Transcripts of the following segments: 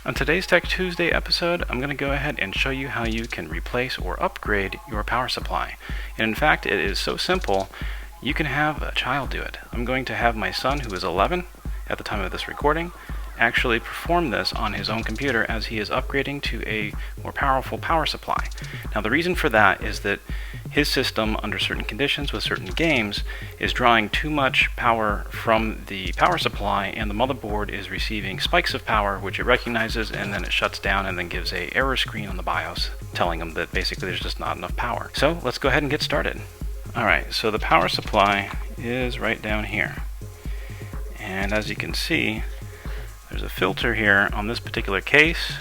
On today's Tech Tuesday episode, I'm going to go ahead and show you how you can replace or upgrade your power supply. And in fact, it is so simple, you can have a child do it. I'm going to have my son, who is 11 at the time of this recording, actually perform this on his own computer as he is upgrading to a more powerful power supply. Now the reason for that is that his system, under certain conditions with certain games, is drawing too much power from the power supply, and the motherboard is receiving spikes of power which it recognizes, and then it shuts down and then gives a error screen on the BIOS telling him that basically there's just not enough power. So let's go ahead and get started. Alright, so the power supply is right down here, and as you can see, there's a filter here on this particular case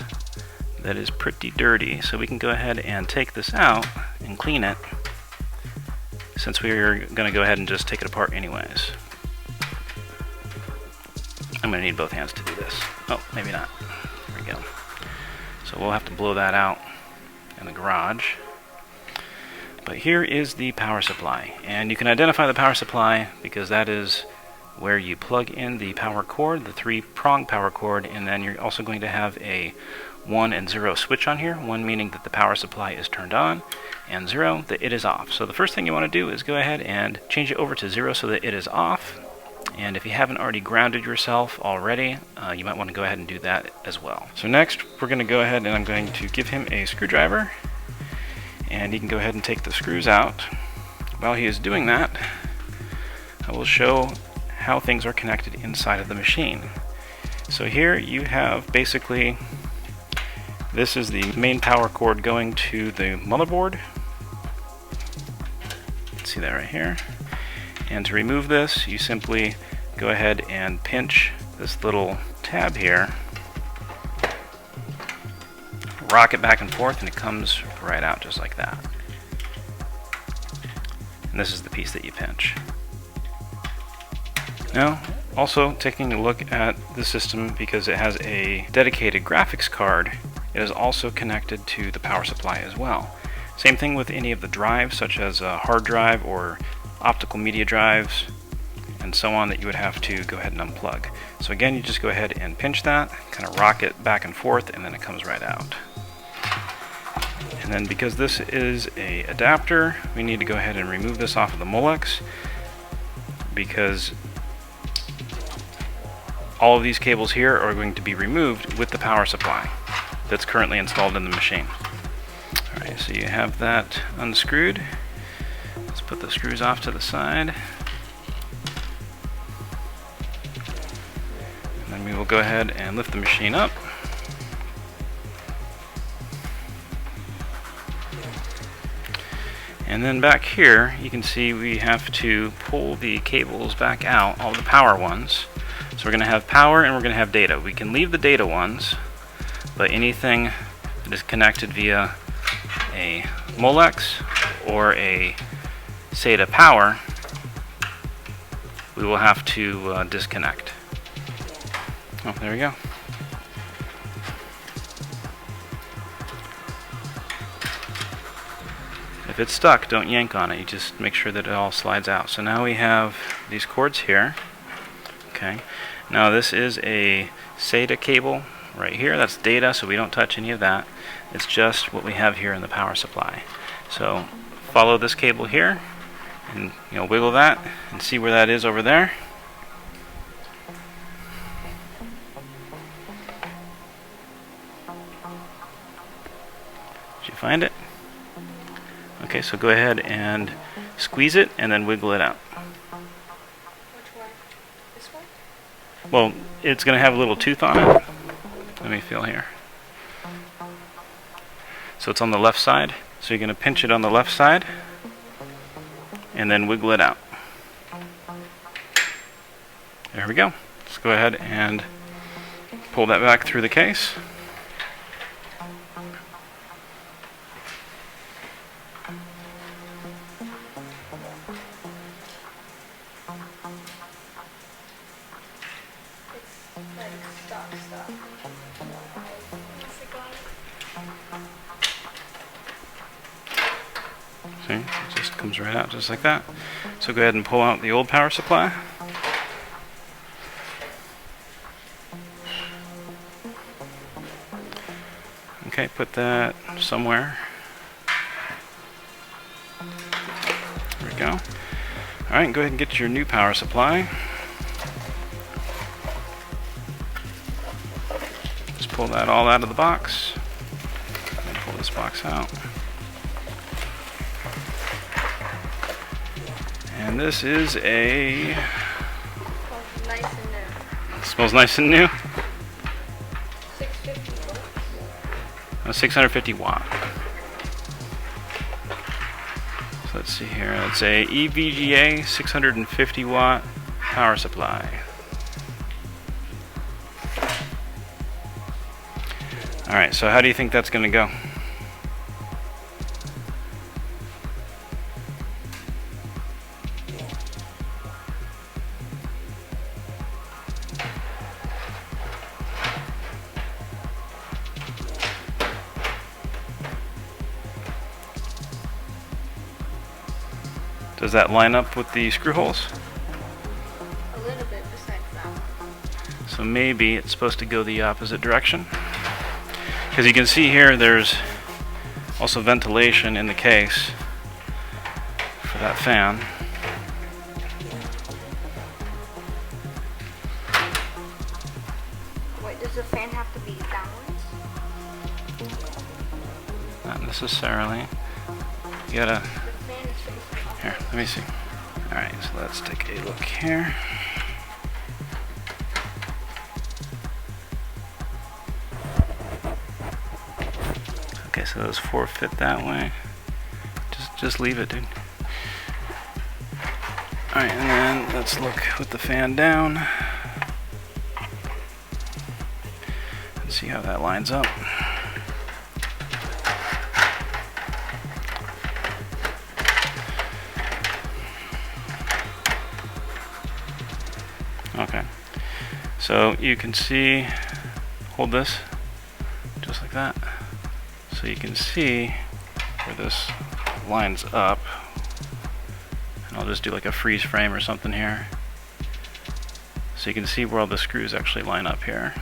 that is pretty dirty, so we can go ahead and take this out and clean it, since we're going to go ahead and just take it apart anyways. I'm going to need both hands to do this. Oh, maybe not. There we go. So we'll have to blow that out in the garage. But here is the power supply, and you can identify the power supply because that is where you plug in the power cord, the 3-prong power cord, and then you're also going to have a 1 and 0 switch on here, 1 meaning that the power supply is turned on, and 0 that it is off. So the first thing you want to do is go ahead and change it over to 0 so that it is off, and if you haven't already grounded yourself already, you might want to go ahead and do that as well. So next we're going to go ahead and I'm going to give him a screwdriver, and he can go ahead and take the screws out. While he is doing that, I will show how things are connected inside of the machine. So here you have basically, this is the main power cord going to the motherboard. You can see that right here. And to remove this, you simply go ahead and pinch this little tab here, rock it back and forth, and it comes right out just like that. And this is the piece that you pinch. Now, also taking a look at the system, because it has a dedicated graphics card, it is also connected to the power supply as well. Same thing with any of the drives, such as a hard drive or optical media drives, and so on, that you would have to go ahead and unplug. So again, you just go ahead and pinch that, kind of rock it back and forth, and then it comes right out. And then because this is a adapter, we need to go ahead and remove this off of the Molex, because all of these cables here are going to be removed with the power supply that's currently installed in the machine. Alright, so you have that unscrewed. Let's put the screws off to the side. And then we will go ahead and lift the machine up. And then back here, you can see we have to pull the cables back out, all the power ones. So we're going to have power and we're going to have data. We can leave the data ones, but anything that is connected via a Molex or a SATA power, we will have to disconnect. Oh, there we go. If it's stuck, don't yank on it. You just make sure that it all slides out. So now we have these cords here. Okay. Now this is a SATA cable right here. That's data, so we don't touch any of that. It's just what we have here in the power supply. So follow this cable here, and wiggle that and see where that is over there. Did you find it? Okay, so go ahead and squeeze it and then wiggle it out. Which one? This one? Well, it's going to have a little tooth on it. Let me feel here. So it's on the left side. So you're going to pinch it on the left side and then wiggle it out. There we go. Let's go ahead and pull that back through the case. See, it just comes right out just like that. So go ahead and pull out the old power supply. Okay, put that somewhere. There we go. Alright, go ahead and get your new power supply. Just pull that all out of the box. And pull this box out. And this is a... Nice and new. Smells nice and new. 650 watts. A 650 watt. So let's see here. It's a EVGA 650 watt power supply. Alright, so how do you think that's going to go? Does that line up with the screw holes? A little bit besides that one. So maybe it's supposed to go the opposite direction. Because you can see here there's also ventilation in the case for that fan. Wait, does the fan have to be downwards? Not necessarily. You gotta... The fan is facing up. Here, let me see. Alright, so let's take a look here. Okay, so those 4 fit that way. Just leave it, dude. Alright, and then let's look with the fan down and see how that lines up. Okay, so you can see, hold this just like that, so you can see where this lines up. And I'll just do like a freeze frame or something here, so you can see where all the screws actually line up here.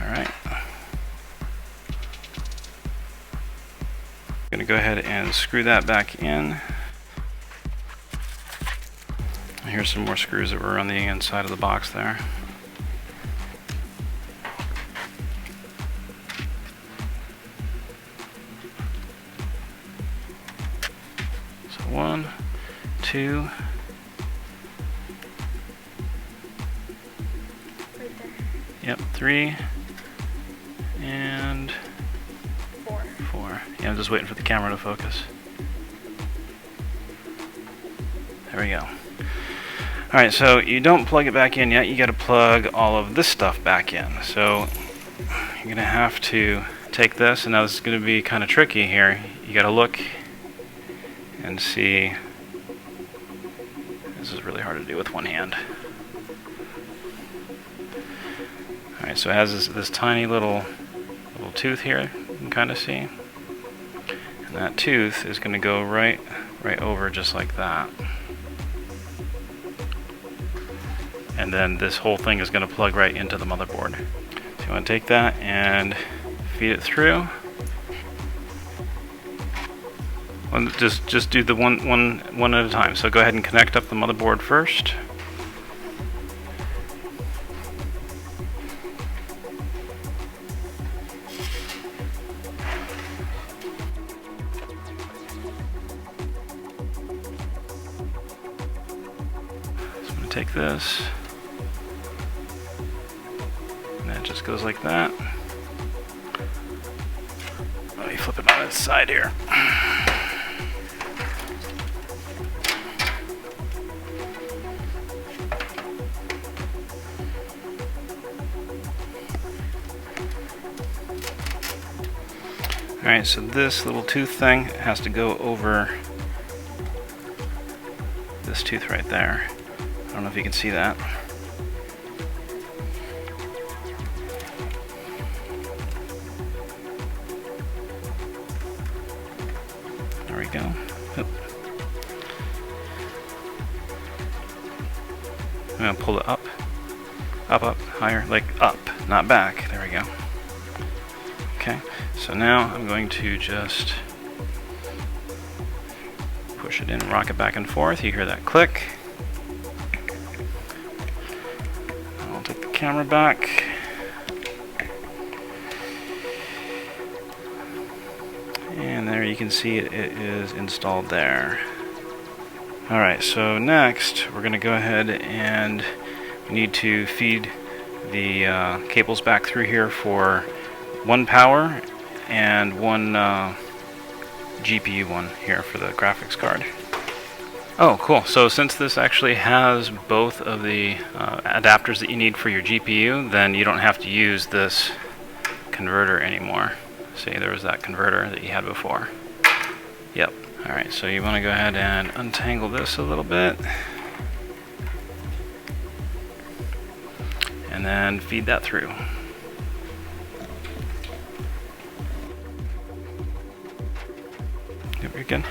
Alright, I'm going to go ahead and screw that back in. Here's some more screws that were on the inside of the box there. So 1, 2, Right there. yep, 3, and 4. 4. Yeah, I'm just waiting for the camera to focus. There we go. Alright, so you don't plug it back in yet, you gotta plug all of this stuff back in. So you're gonna have to take this, and now this is gonna be kind of tricky here. You gotta look and see. This is really hard to do with one hand. Alright, so it has this tiny little tooth here, you can kind of see. And that tooth is gonna go right over just like that. And then this whole thing is going to plug right into the motherboard. So you want to take that and feed it through. Well, just do the one at a time. So go ahead and connect up the motherboard first. So I'm going to take this. That just goes like that. Let me flip it on its side here. Alright, so this little tooth thing has to go over this tooth right there. I don't know if you can see that. There we go. Oop. I'm gonna pull it up, higher, like up, not back. There we go. Okay, so now I'm going to just push it in, rock it back and forth. You hear that click. I'll take the camera back. And there you can see it is installed there. Alright, so next we're going to go ahead and we need to feed the cables back through here for one power and one GPU one here for the graphics card. Oh, cool. So since this actually has both of the adapters that you need for your GPU, then you don't have to use this converter anymore. See, there was that converter that you had before. Yep. Alright, so you want to go ahead and untangle this a little bit. And then feed that through. Yep, you're good.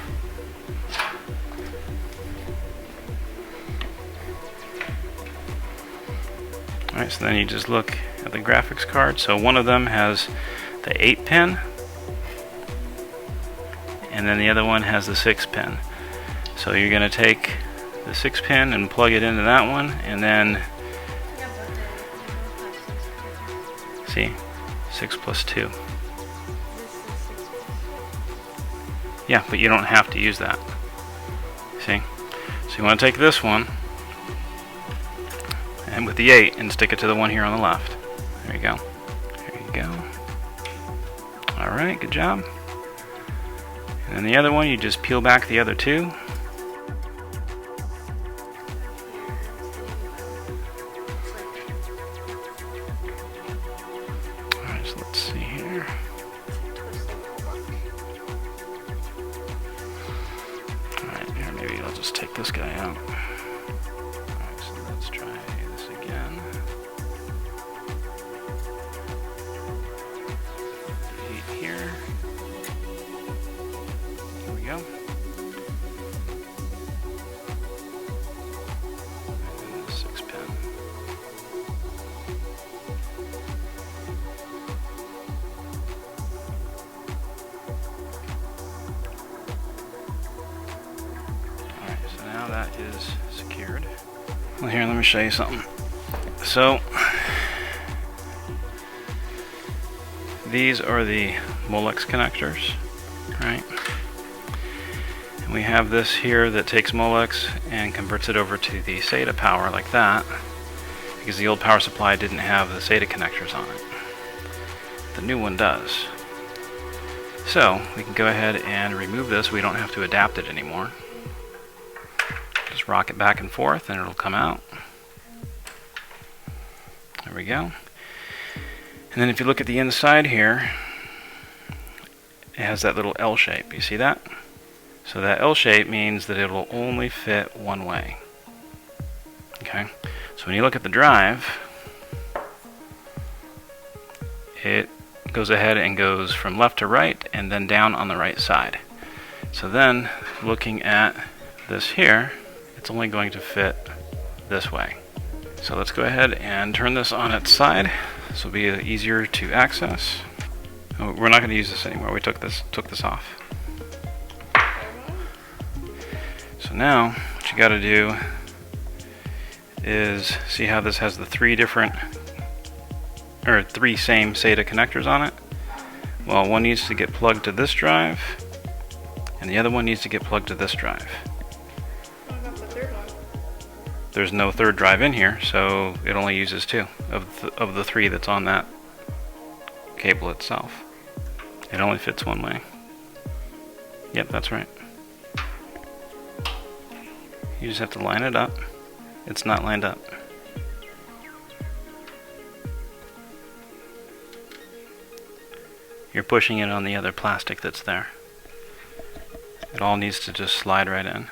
Alright, so then you just look at the graphics card. So one of them has the 8-pin, and then the other one has the 6-pin. So you're going to take the 6-pin and plug it into that one, and then see, 6 plus 2. Yeah, but you don't have to use that. See? So you want to take this one and with the 8 and stick it to the one here on the left. There you go. There you go. Alright, good job. And then the other one, you just peel back the other two. Alright, so let's see here. Alright, here maybe I'll just take this guy out. Alright, so let's try this again. 8 here. There we go. And the 6-pin. Alright, so now that is secured. Well, here, let me show you something. So, these are the Molex connectors, right? And we have this here that takes Molex and converts it over to the SATA power like that, because the old power supply didn't have the SATA connectors on it. The new one does. So we can go ahead and remove this. We don't have to adapt it anymore. Just rock it back and forth and it'll come out. There we go. And then if you look at the inside here, it has that little L shape. You see that? So that L shape means that it will only fit one way. Okay? So when you look at the drive, it goes ahead and goes from left to right and then down on the right side. So then, looking at this here, it's only going to fit this way. So let's go ahead and turn this on its side. This will be easier to access. Oh, we're not going to use this anymore. We took this off. So now, what you got to do is see how this has the three same SATA connectors on it. Well, one needs to get plugged to this drive, and the other one needs to get plugged to this drive. What about the third one? There's no third drive in here, so it only uses two of the three that's on that cable itself. It only fits one way. Yep, that's right. You just have to line it up. It's not lined up. You're pushing it on the other plastic that's there. It all needs to just slide right in.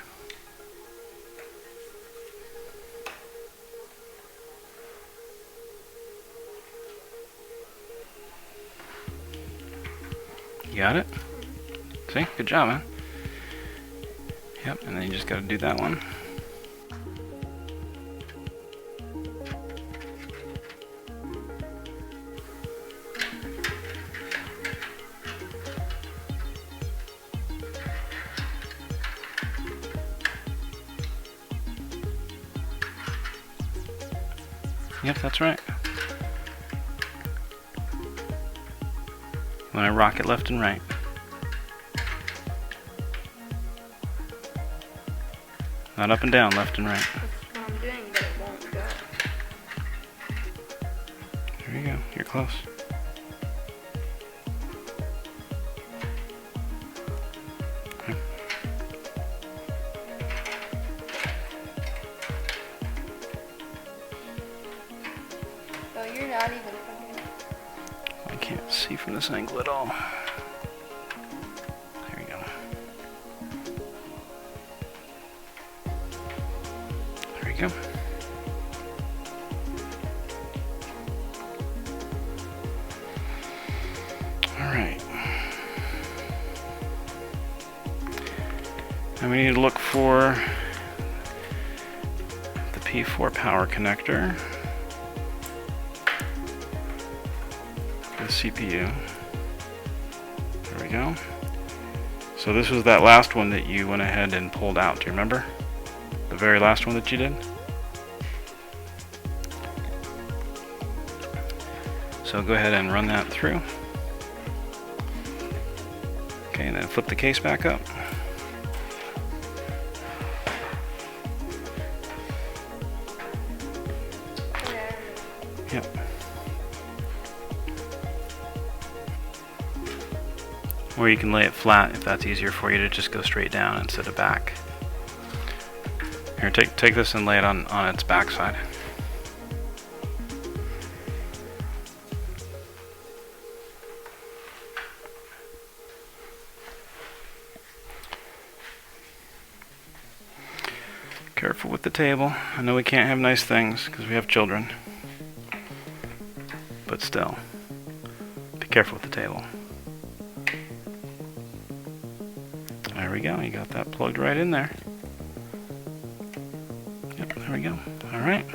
You got it? See? Good job, man. Yep, and then you just got to do that one. Yep, that's right. You want to rock it left and right. Not up and down, left and right. That's what I'm doing, but it won't go. There you go. You're close. Okay. Oh, you're not even fucking. I can't see from this angle at all. There we go. There we go. Alright. Now we need to look for the P4 power connector for the CPU. There we go. So this was that last one that you went ahead and pulled out. Do you remember? The very last one that you did? So go ahead and run that through. Okay, and then flip the case back up. Yep. Or you can lay it flat if that's easier for you to just go straight down instead of back. Here, take this and lay it on its back side. Careful with the table. I know we can't have nice things because we have children. But still, be careful with the table. There we go. You got that plugged right in there. Yep, there we go. All right.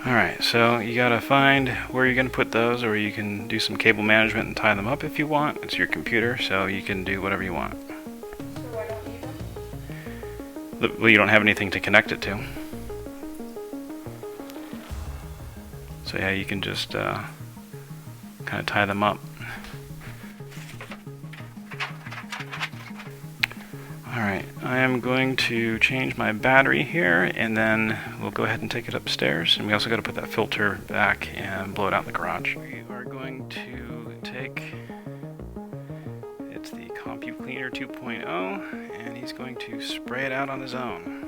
Alright, so you gotta find where you're gonna put those, or you can do some cable management and tie them up if you want. It's your computer, so you can do whatever you want. So I don't need them? Well, you don't have anything to connect it to. So yeah, you can just kind of tie them up. Alright, I am going to change my battery here, and then we'll go ahead and take it upstairs. And we also got to put that filter back and blow it out in the garage. We are going to take, it's the Compute Cleaner 2.0, and he's going to spray it out on his own.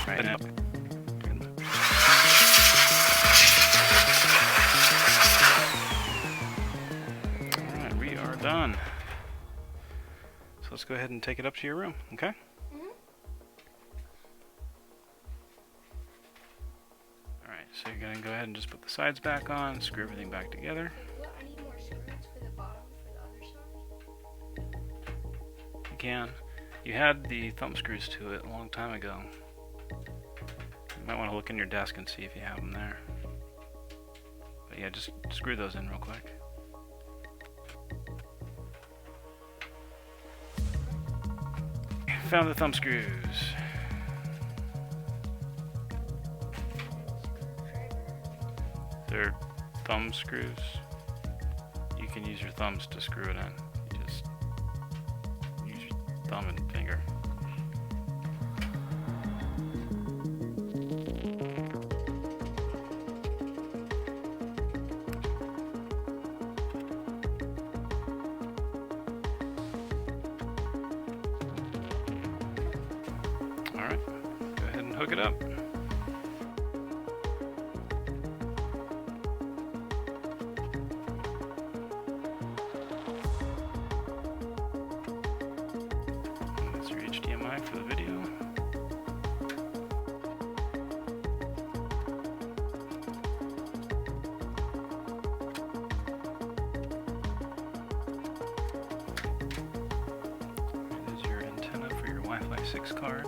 Right now. Alright, we are done. So let's go ahead and take it up to your room, okay? Alright, so you're going to go ahead and just put the sides back on, screw everything back together. Well, I need more screws for the bottom for the other side. You can. You had the thumb screws to it a long time ago. You might want to look in your desk and see if you have them there. But yeah, just screw those in real quick. Found the thumb screws. They're thumb screws. You can use your thumbs to screw it in. You just use your thumb and finger. Alright, go ahead and hook it up. That's your HDMI for the video. 6 card.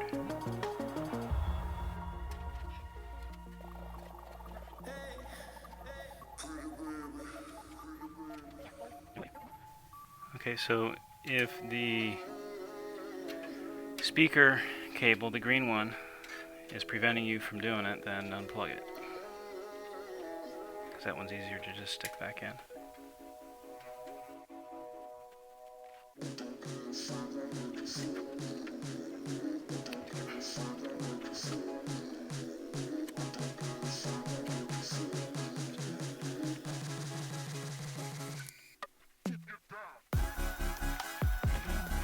Okay, so if the speaker cable, the green one, is preventing you from doing it, then unplug it. Because that one's easier to just stick back in.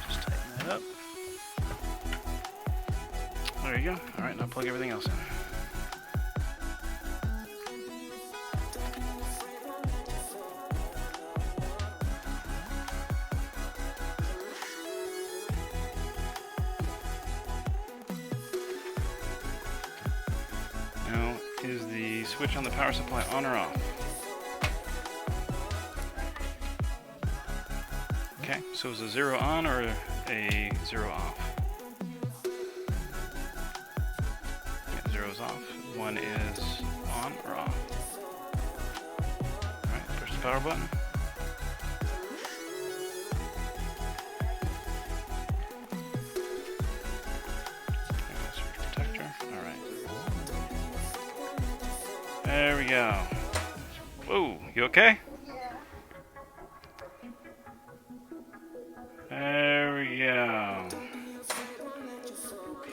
Just tighten that up. There you go. Alright, now plug everything else in. Now, is the switch on the power supply on or off? Okay, so is a 0 on or a 0 off? Yeah, 0 is off. 1 is on or off. Alright, push the power button. Switch protector. Alright. There we go. Whoa, you okay? There we go.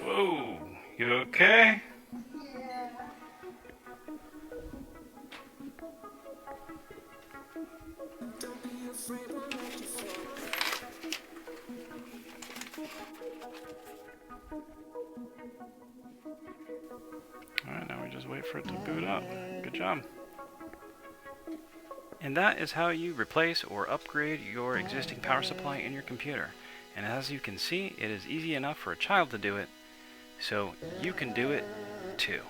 Whoa, you okay? Alright, now we just wait for it to boot up. Good job. And that is how you replace or upgrade your existing power supply in your computer. And as you can see, it is easy enough for a child to do it, so you can do it too.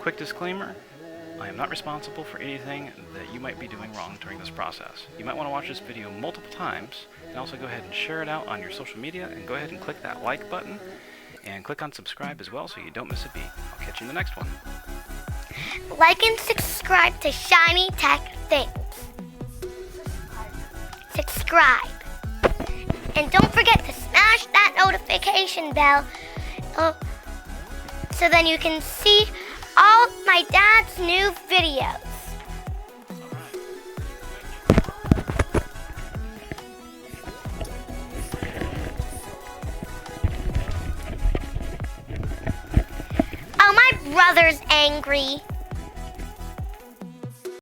Quick disclaimer, I am not responsible for anything that you might be doing wrong during this process. You might want to watch this video multiple times, and also go ahead and share it out on your social media, and go ahead and click that like button, and click on subscribe as well so you don't miss a beat. I'll catch you in the next one. Like and subscribe to Shiny Tech Things. Subscribe. And don't forget to smash that notification bell so then you can see all my dad's new videos. Oh, my brother's angry.